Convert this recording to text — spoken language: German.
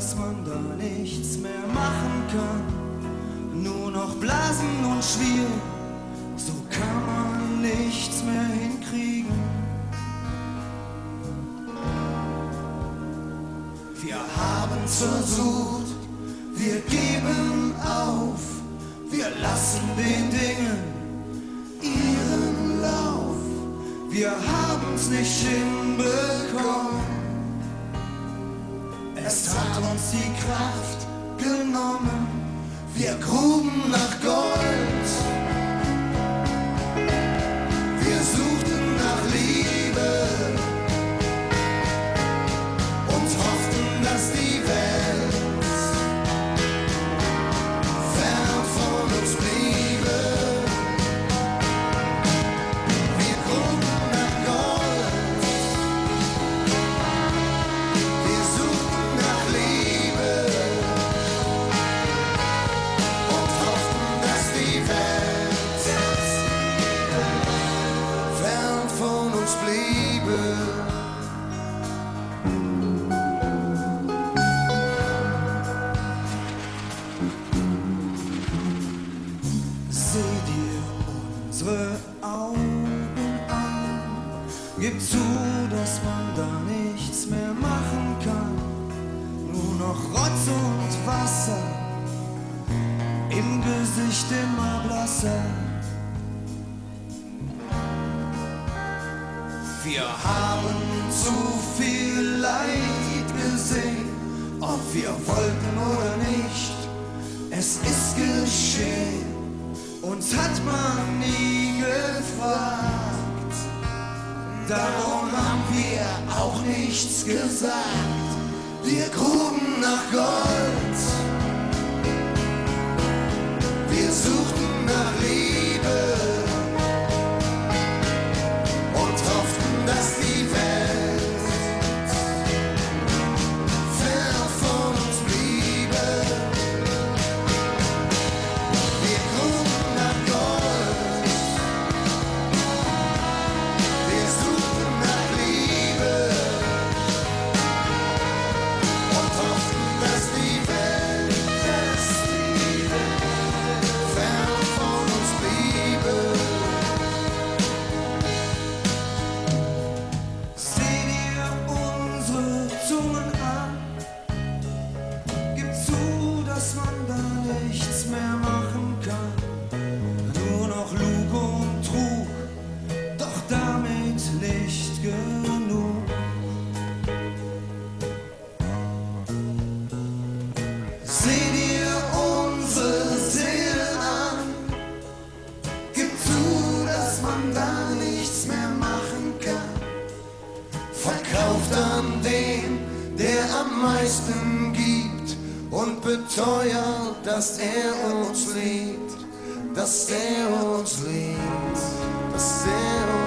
dass man da nichts mehr machen kann, nur noch blasen und schwirren, so kann man nichts mehr hinkriegen. Wir haben's versucht, wir geben auf, wir lassen den Dingen ihren Lauf. Wir haben's nicht hinbekommen, es hat uns die Kraft genommen. Wir gruben nach Gold, wir suchten nach Liebe und hofften, dass die Welt fern von uns bliebe. Wir gruben nach Gold, wir suchten nach Liebe und hofften, dass die Welt fern von uns bliebe. Seh dir unsere Augen an, gib zu, dass man da nichts mehr machen kann, nur noch Rotz und Wasser, im Gesicht immer blasser. Wir haben zu viel Leid gesehen, ob wir wollten oder nicht, es ist geschehen. Uns hat man nie gefragt, darum haben wir auch nichts gesagt. Wir gruben nach Gold, wir suchten nach Liebe und hofften, dass die Welt fern von uns bliebe. Wir gruben nach Gold, wir suchten nach Liebe und hofften, dass die Welt fern von uns bliebe. Seh dir unsere Zungen an, gib zu, dass man da nichts mehr machen kann, nur noch Lug und Trug, doch damit nicht genug. Seh dir unsere Seelen an, gib zu, dass man da nichts mehr machen kann, verkauft an den, der am meisten gibt und beteuert, dass er uns liebt, dass er uns liebt, dass er uns liebt.